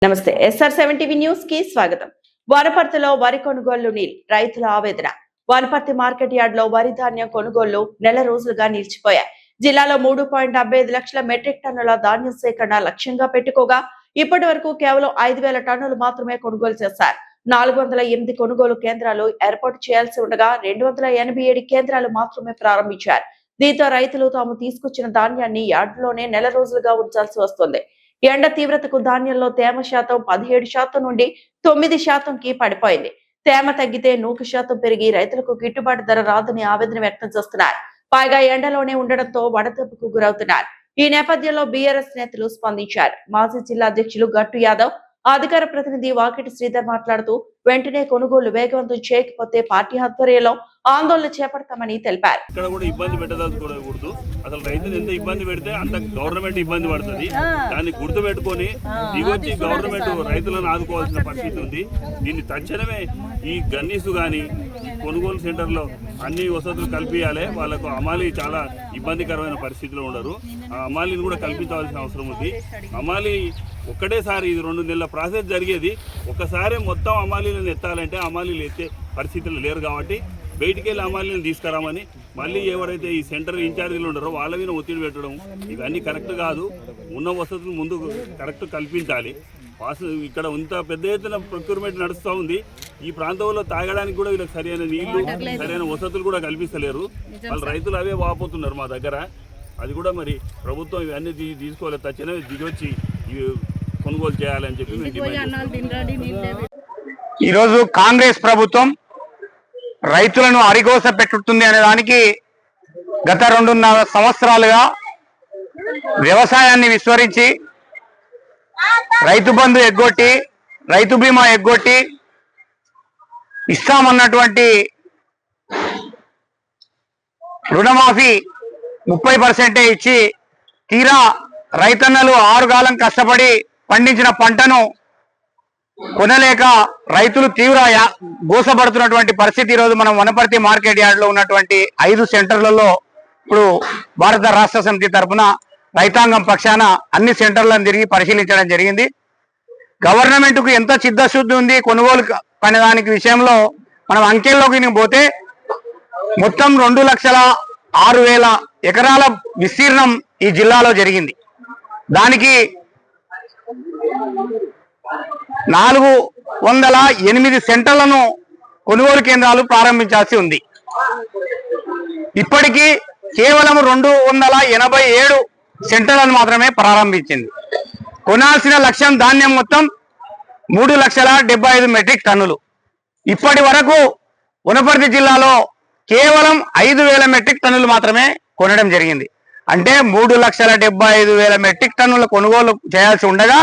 నమస్తే SR7 TV news కి స్వాగతం. వనపర్తిలో వరి కొనుగోళ్లు రైతుల ఆవేదన. వనపర్తి మార్కెట్ యార్డ్ లో వరి ధాన్యం కొనుగోళ్లు నెల రోజులుగా నిలిచిపోయాయి. జిల్లాలో 3.75 లక్షల మెట్రిక్ టన్నుల ధాన్యం సేకరణ లక్ష్యంగా పెట్టుకోగా ఇప్పటి వరకు కేవలం 5,000 టన్నులు మాత్రమే కొనుగోలు చేశారు. 408 కొనుగోలు కేంద్రాలు ఏర్పాటు చేయాల్సి ఉండగా 287 కేంద్రాలు మాత్రమే ప్రారంభించారు. దీంతో రైతులు తాము తీసుకొచ్చిన ధాన్యాన్ని యార్డులోనే నెల రోజులుగా ఉంచాల్సి వస్తుంది. ఎండ తీవ్రతకు ధాన్యంలో తేమ శాతం 17% నుండి 9%కి పడిపోయింది. తేమ తగ్గితే 100% పెరిగి రైతులకు గిట్టుబాటు ధర రాదని ఆవేదన వ్యక్తం చేస్తున్నారు. పైగా ఎండలోనే ఉండడంతో వడదెబ్బకు గురవుతున్నారు. ఈ నేపథ్యంలో బీఆర్ఎస్ నేతలు స్పందించారు. మాజీ జిల్లా అధ్యక్షులు గట్టు యాదవ్, అధికార ప్రతినిధి వాకిటి శ్రీధర్ మాట్లాడుతూ వెంటనే కొనుగోలు వేగవంతం చేయకపోతే పార్టీ ఆధ్వర్యంలో ఆందోళన చేపడతామని తెలిపారు. ఇక్కడ కూడా ఇబ్బంది పెట్టదలుచుకోకూడదు. అసలు రైతులు ఎంత ఇబ్బంది పెడితే అంత గవర్నమెంట్ ఇబ్బంది పడుతుంది. దాన్ని గుర్తు పెట్టుకొని దిగొచ్చి గవర్నమెంట్ రైతులను ఆదుకోవాల్సిన పరిస్థితి ఉంది. దీన్ని తక్షణమే ఈ గన్నీసు కానీ కొనుగోలు సెంటర్లో అన్ని వసతులు కల్పించాలి. వాళ్ళకు అమాలి చాలా ఇబ్బందికరమైన పరిస్థితిలో ఉండరు. ఆ అమాలిని కూడా కల్పించాల్సిన అవసరం ఉంది. అమాలి ఒక్కటేసారి ఇది 2 నెలల ప్రాసెస్ జరిగేది. ఒకసారి మొత్తం అమాలీలను ఎత్తాలంటే అమాలీలు ఎత్తే పరిస్థితులు లేరు కాబట్టి బయటికి వెళ్ళి అమాలీలను తీసుకురామని మళ్ళీ ఎవరైతే ఈ సెంటర్ ఇన్ఛార్జీలు ఉన్నారో వాళ్ళ మీద ఒత్తిడి పెట్టడం ఇవన్నీ కరెక్ట్ కాదు. ఉన్న వసతులు ముందు కరెక్ట్ కల్పించాలి. ఇక్కడ ఇంత పెద్ద ఎత్తున ప్రొక్యూర్మెంట్ నడుస్తూ ఉంది. ఈ ప్రాంతంలో తాగడానికి కూడా వీళ్ళకి సరైన నీళ్లు సరైన వసతులు కూడా కల్పిస్తలేరు. వాళ్ళ రైతులు అవే వాపోతున్నారు మా దగ్గర. అది కూడా మరి ప్రభుత్వం ఇవన్నీ తీసుకోవాలి. తక్షణమే దిగొచ్చి కొనుగోలు చేయాలని చెప్పి ఈరోజు కాంగ్రెస్ ప్రభుత్వం రైతులను అరిగోస పెట్టుతుంది అనే దానికి గత 2.5 సంవత్సరాలుగా వ్యవసాయాన్ని విస్మరించి రైతు బంధు ఎగ్గొట్టి రైతు బీమా ఎగ్గొట్టి ఇస్తామన్నటువంటి రుణమాఫీ 30% ఇచ్చి తీరా రైతన్నలు 6 కాలం కష్టపడి పండించిన పంటను కొనలేక రైతులు తీవ్ర గోసపడుతున్నటువంటి పరిస్థితి ఈరోజు మనం వనపర్తి మార్కెట్ యార్డ్ లో ఉన్నటువంటి 5 సెంటర్లలో ఇప్పుడు భారత రాష్ట్ర సమితి తరఫున రైతాంగం పక్షాన అన్ని సెంటర్లను తిరిగి పరిశీలించడం జరిగింది. గవర్నమెంట్ కు ఎంత చిత్తశుద్ధి ఉంది కొనుగోలు అనే దానికి విషయంలో మనం అంకెల్లోకి పోతే మొత్తం 2,06,000 ఎకరాల విస్తీర్ణం ఈ జిల్లాలో జరిగింది. దానికి 408 సెంటర్లను కొనుగోలు కేంద్రాలు ప్రారంభించాల్సి ఉంది. ఇప్పటికీ కేవలం 287 సెంటర్లను మాత్రమే ప్రారంభించింది. కొనాల్సిన లక్ష్యం ధాన్యం మొత్తం 3,75,000 మెట్రిక్ టన్నులు. ఇప్పటి వరకు వనపర్తి జిల్లాలో కేవలం 5,000 మెట్రిక్ టన్నులు మాత్రమే కొనడం జరిగింది. అంటే 3,75,000 మెట్రిక్ టన్నుల కొనుగోలు చేయాల్సి ఉండగా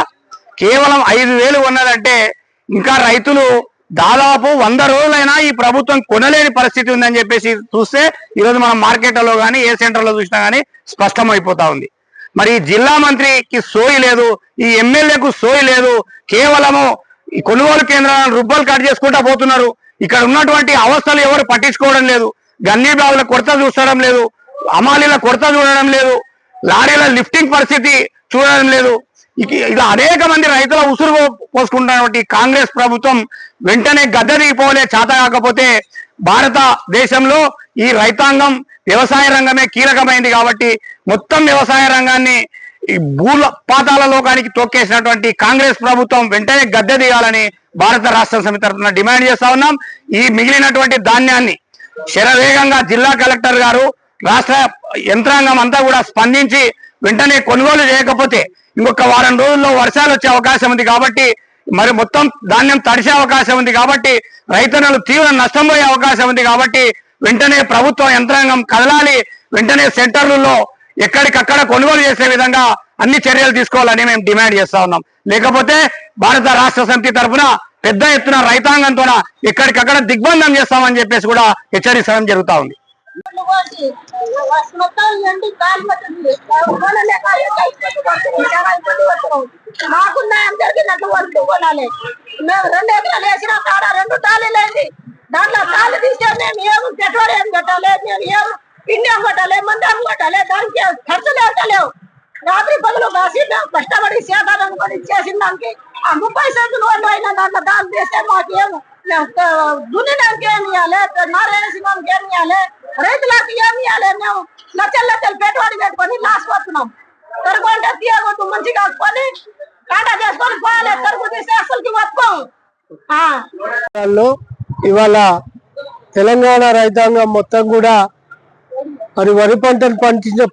కేవలం 5,000 ఉన్నదంటే ఇంకా రైతులు దాదాపు 100 రోజులైనా ఈ ప్రభుత్వం కొనలేని పరిస్థితి ఉందని చెప్పేసి చూస్తే ఈరోజు మనం మార్కెట్లో కానీ ఏ సెంటర్లో చూసినా కానీ స్పష్టమైపోతా ఉంది. మరి జిల్లా మంత్రికి సోయి లేదు, ఈ ఎమ్మెల్యేకు సోయి లేదు. కేవలము ఈ కొనుగోలు కేంద్రాలను రుబ్బలు కట్ చేసుకుంటా పోతున్నారు. ఇక్కడ ఉన్నటువంటి అవస్థలు ఎవరు పట్టించుకోవడం లేదు. గన్నీ బావుల కొరత చూడడం లేదు, అమాలీల కొరత చూడడం లేదు, లారీల లిఫ్టింగ్ పరిస్థితి చూడడం లేదు. ఇలా అనేక మంది రైతుల ఉసురు పోసుకుంటున్నటువంటి కాంగ్రెస్ ప్రభుత్వం వెంటనే గద్దె దిగిపోలే చేత కాకపోతే భారతదేశంలో ఈ రైతాంగం వ్యవసాయ రంగమే కీలకమైంది కాబట్టి మొత్తం వ్యవసాయ రంగాన్ని ఈ పాతాల లోకానికి తొక్కేసినటువంటి కాంగ్రెస్ ప్రభుత్వం వెంటనే గద్దె దిగాలని భారత రాష్ట్ర సమితి తరఫున డిమాండ్ చేస్తా ఉన్నాం. ఈ మిగిలినటువంటి ధాన్యాన్ని శరవేగంగా జిల్లా కలెక్టర్ గారు రాష్ట్ర యంత్రాంగం అంతా కూడా స్పందించి వెంటనే కొనుగోలు చేయకపోతే ఇంకొక వారం రోజుల్లో వర్షాలు వచ్చే అవకాశం ఉంది కాబట్టి మరి మొత్తం ధాన్యం తడిసే అవకాశం ఉంది కాబట్టి రైతన్నలు తీవ్ర నష్టం పోయే అవకాశం ఉంది కాబట్టి వెంటనే ప్రభుత్వ యంత్రాంగం కదలాలి. వెంటనే సెంటర్లలో ఎక్కడికక్కడ కొనుగోలు చేసే విధంగా అన్ని చర్యలు తీసుకోవాలని మేము డిమాండ్ చేస్తా ఉన్నాం. లేకపోతే భారత రాష్ట్ర సమితి తరఫున పెద్ద ఎత్తున రైతాంగంతో ఎక్కడికక్కడ దిగ్బంధం చేస్తామని చెప్పేసి కూడా హెచ్చరించడం జరుగుతూ ఉంది. మాకు న్యాయం జరిగినట్టు వరకు కొనాలి. మేము 2 ఎకరాలు వేసినా కాడ 2 టాలీలు అయింది. దాంట్లో టాలీ తీస్తే మేము ఏమి పెట్రోల్ ఏం పెట్టాలి, మేము ఏమి పిండి అమ్మటాలి, మంది అమ్మటాలి, దానికి ఖర్చులు వేయటలేవు. రాత్రి పగలు కాసి మేము కష్టపడి చేతాలనుకొని చేసిన దానికి ఆ 30 సెంట్లు వాళ్ళు అయినా దాంట్లో దాని చేస్తే మాకేం దున్నినానికి ఏమి ఇవ్వాలి, నారేసినానికి ఏమి ఇవ్వాలి, రైతులకు ఏమి ఇవ్వాలి? మేము లక్షలు పెట్టుబడి పెట్టుకొని లాస్ పడుతున్నాం. తరుగు అంటే తీయగొట్టు మంచిగా కాసుకొని కాటా చేసుకొని పోవాలి. తరుగు తీస్తే అసలుకి వస్తాం. ఇవాళ తెలంగాణ రైతాంగం మొత్తం కూడా మరి వరి పంటను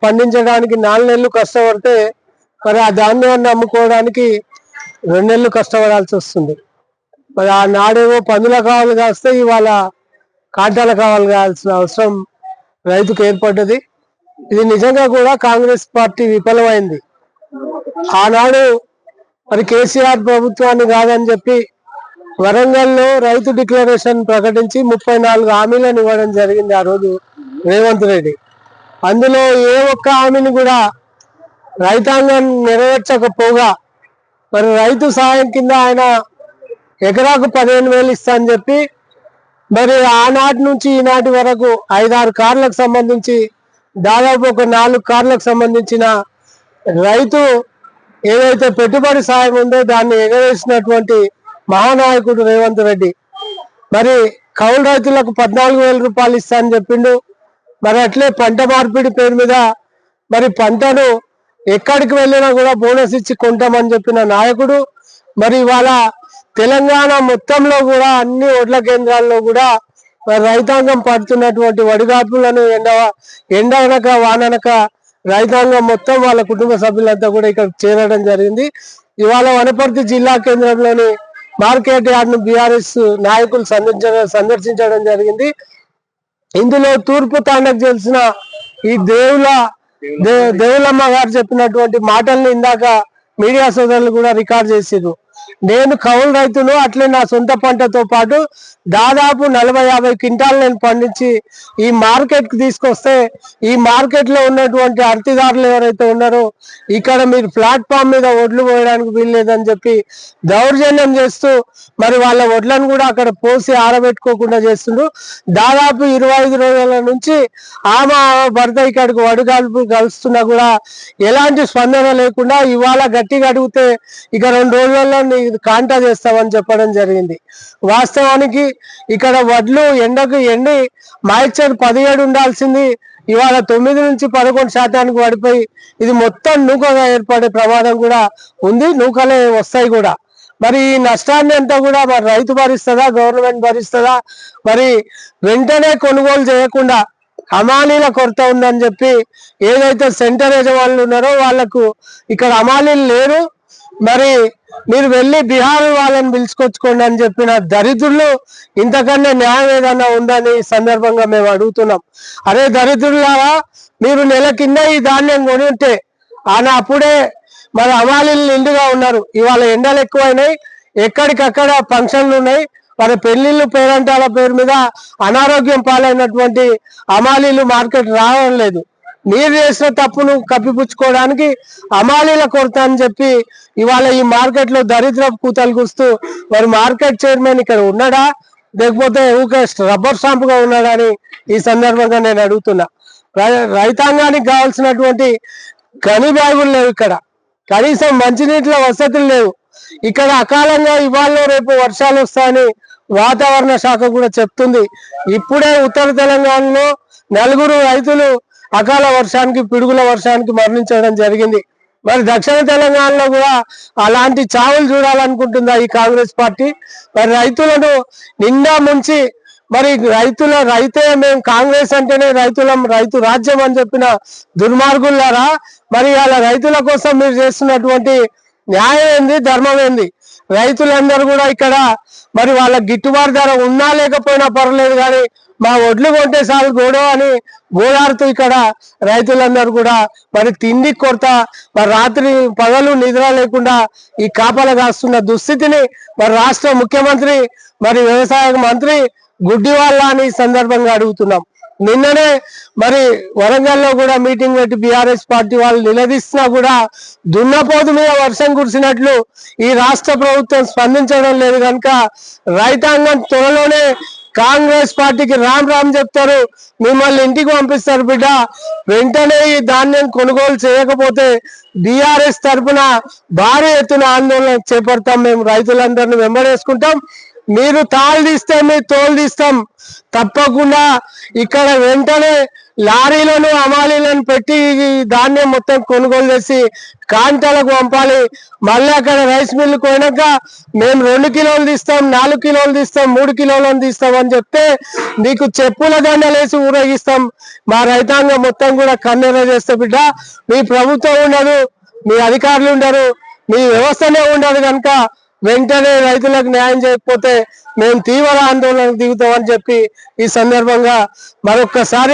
పండించడానికి 4 నెలలు కష్టపడితే మరి ఆ ధాన్యాన్ని అమ్ముకోవడానికి 2 నెలలు కష్టపడాల్సి వస్తుంది. మరి ఆ నాడేమో పందుల కావాలి కాస్తే ఇవాళ కాంటాల కావాలి కావాల్సిన అవసరం రైతుకు ఏర్పడ్డది. ఇది నిజంగా కూడా కాంగ్రెస్ పార్టీ విఫలమైంది. ఆనాడు మరి కేసీఆర్ ప్రభుత్వాన్ని కాదని చెప్పి వరంగల్లో రైతు డిక్లరేషన్ ప్రకటించి 34 హామీలను ఇవ్వడం జరిగింది ఆ రోజు రేవంత్ రెడ్డి. అందులో ఏ ఒక్క హామీని కూడా రైతాంగం నెరవేర్చకపోగా మరి రైతు సాయం కింద ఆయన ఎకరాకు 15,000 ఇస్తా అని చెప్పి మరి ఆనాటి నుంచి ఈనాటి వరకు 5-6 కార్లకు సంబంధించి దాదాపు ఒక 4 కార్లకు సంబంధించిన రైతు ఏదైతే పెట్టుబడి సాయం ఉందో దాన్ని ఎగవేసినటువంటి మహానాయకుడు రేవంత్ రెడ్డి. మరి కౌలు రైతులకు 14,000 రూపాయలు ఇస్తా అని చెప్పిండు. మరి అట్లే పంట మార్పిడి పేరు మీద మరి పంటను ఎక్కడికి వెళ్ళినా కూడా బోనస్ ఇచ్చి కొంటామని చెప్పిన నాయకుడు. మరి ఇవాళ తెలంగాణ మొత్తంలో కూడా అన్ని వడ్ల కేంద్రాల్లో కూడా రైతాంగం పడుతున్నటువంటి వడిగాపులను ఎండనక వాననక రైతాంగం మొత్తం వాళ్ళ కుటుంబ సభ్యులంతా కూడా ఇక్కడ చేరడం జరిగింది. ఇవాళ వనపర్తి జిల్లా కేంద్రంలోని మార్కెట్ యార్డ్ ను బీఆర్ఎస్ నాయకులు సందర్శించడం జరిగింది. ఇందులో తూర్పు తాండకు తెలిసిన ఈ దేవులమ్మ గారు చెప్పినటువంటి మాటల్ని ఇందాక మీడియా సోదరులు కూడా రికార్డ్ చేసిరు. నేను కౌలు రైతును, అట్లే నా సొంత పంటతో పాటు దాదాపు 40-50 క్వింటాలు నేను పండించి ఈ మార్కెట్ కి తీసుకొస్తే ఈ మార్కెట్ లో ఉన్నటువంటి అర్తిదారులు ఎవరైతే ఉన్నారో ఇక్కడ మీరు ప్లాట్ఫామ్ మీద వడ్లు పోయడానికి వీల్లేదని చెప్పి దౌర్జన్యం చేస్తూ మరి వాళ్ళ వడ్లను కూడా అక్కడ పోసి ఆరబెట్టుకోకుండా చేస్తుండ్రు. దాదాపు 25 రోజుల నుంచి ఆమె భర్త ఇక్కడికి వడిగాల్పు కలుస్తున్నా కూడా ఎలాంటి స్పందన లేకుండా ఇవాళ గట్టిగా అడిగితే ఇక 2 రోజులలో కాంటా చేస్తామని చెప్పడం జరిగింది. వాస్తవానికి ఇక్కడ వడ్లు ఎండకు ఎండి మాయిశ్చర్ 17 ఉండాల్సింది ఇవాళ 9 నుంచి 11% పడిపోయి ఇది మొత్తం నూకగా ఏర్పడే ప్రమాదం కూడా ఉంది. నూకలే వస్తాయి కూడా. మరి ఈ నష్టాన్ని అంతా కూడా మరి రైతు భరిస్తుందా, గవర్నమెంట్ భరిస్తుందా? మరి వెంటనే కొనుగోలు చేయకుండా హమాలీల కొరత ఉందని చెప్పి ఏదైతే సెంటర్ యజమానులు ఉన్నారో వాళ్లకు ఇక్కడ హమాలీలు లేరు, మరి మీరు వెళ్ళి బీహార్ వాళ్ళని పిలుచుకొచ్చుకోండి అని చెప్పిన దరిద్రులు ఇంతకన్నా న్యాయం ఏదన్నా ఉందని సందర్భంగా మేము అడుగుతున్నాం. అరే దరిద్రులారా, మీరు నెల కింద ఈ ధాన్యం కొని ఉంటే అప్పుడే మరి హమాలీలు నిండుగా ఉన్నారు. ఇవాళ ఎండలు ఎక్కువైనాయి, ఎక్కడికక్కడ ఫంక్షన్లు ఉన్నాయి, మరి పెళ్లిళ్ళు పేరంటాల పేరు మీద అనారోగ్యం పాలైనటువంటి హమాలీలు మార్కెట్ రావడం లేదు. మీరు చేసిన తప్పును కప్పిపుచ్చుకోవడానికి హమాలీల కొరత అని చెప్పి ఇవాళ ఈ మార్కెట్ లో దరిద్రపు కూతలు కూస్తూ మరి మార్కెట్ చైర్మన్ ఇక్కడ ఉన్నాడా లేకపోతే ఊకే రబ్బర్ స్టాంప్ గా ఉన్నాడా అని ఈ సందర్భంగా నేను అడుగుతున్నా. రైతాంగానికి కావాల్సినటువంటి గని బ్యాగులు లేవు, ఇక్కడ కనీసం మంచినీటిలో వసతులు లేవు. ఇక్కడ అకాలంగా ఇవాళ రేపు వర్షాలు వస్తాయని వాతావరణ శాఖ కూడా చెప్తుంది. ఇప్పుడే ఉత్తర తెలంగాణలో 4 రైతులు అకాల వర్షానికి పిడుగుల వర్షానికి మరణించడం జరిగింది. మరి దక్షిణ తెలంగాణలో కూడా అలాంటి చావులు చూడాలనుకుంటుందా ఈ కాంగ్రెస్ పార్టీ? మరి రైతులను నిండా ముంచి మరి రైతే మేము కాంగ్రెస్ అంటేనే రైతు రాజ్యం అని చెప్పిన దుర్మార్గులారా, మరి అలా రైతుల కోసం మీరు చేస్తున్నటువంటి న్యాయం ఏంది, ధర్మం ఏంది? రైతులందరూ కూడా ఇక్కడ మరి వాళ్ళ గిట్టుబాటు ధర ఉన్నా లేకపోయినా పర్లేదు కానీ మా ఒడ్లు కొంటే చాలు గోడో అని గోడారుతూ ఇక్కడ రైతులందరూ కూడా మరి తిండి కొరత, మరి రాత్రి పగలు నిద్ర లేకుండా ఈ కాపలా కాస్తున్న దుస్థితిని మరి రాష్ట్ర ముఖ్యమంత్రి మరి వ్యవసాయ మంత్రి గుడ్డివాళ్ళ అని సందర్భంగా అడుగుతున్నాం. నిన్ననే మరి వరంగల్లో కూడా మీటింగ్ పెట్టి బీఆర్ఎస్ పార్టీ వాళ్ళు నిలదీస్తున్నా కూడా దున్నపోతు మీద వర్షం కురిసినట్లు ఈ రాష్ట్ర ప్రభుత్వం స్పందించడం లేదు కనుక రైతాంగం త్వరలోనే కాంగ్రెస్ పార్టీకి రామ్ రామ్ చెప్తారు, మిమ్మల్ని ఇంటికి పంపిస్తారు బిడ్డ. వెంటనే ఈ ధాన్యం కొనుగోలు చేయకపోతే బీఆర్ఎస్ తరఫున భారీ ఎత్తున ఆందోళన చేపడతాం. మేము రైతులందరినీ వెంబడేసుకుంటాం. మీరు తాళ్ళు తీస్తే మీ తోలు తీస్తాం. తప్పకుండా ఇక్కడ వెంటనే లారీలను హమాలీలను పెట్టి ఈ ధాన్యం మొత్తం కొనుగోలు చేసి కాంటాలకు పంపాలి. మళ్ళీ అక్కడ రైస్ మిల్లు పోయినాక మేము 2 కిలోలు తీస్తాం, 4 కిలోలు తీస్తాం, 3 కిలోలను తీస్తాం అని చెప్తే నీకు చెప్పుల దండలేసి ఊరేగిస్తాం. మా రైతాంగం మొత్తం కూడా కన్నెర చేస్తే బిడ్డ, మీ ప్రభుత్వం ఉండదు, మీ అధికారులు ఉండరు, మీ వ్యవస్థనే ఉండదు. కనుక వెంటనే రైతులకు న్యాయం చేయకపోతే మేము తీవ్ర ఆందోళనకు దిగుతామని చెప్పి ఈ సందర్భంగా మరొక్కసారి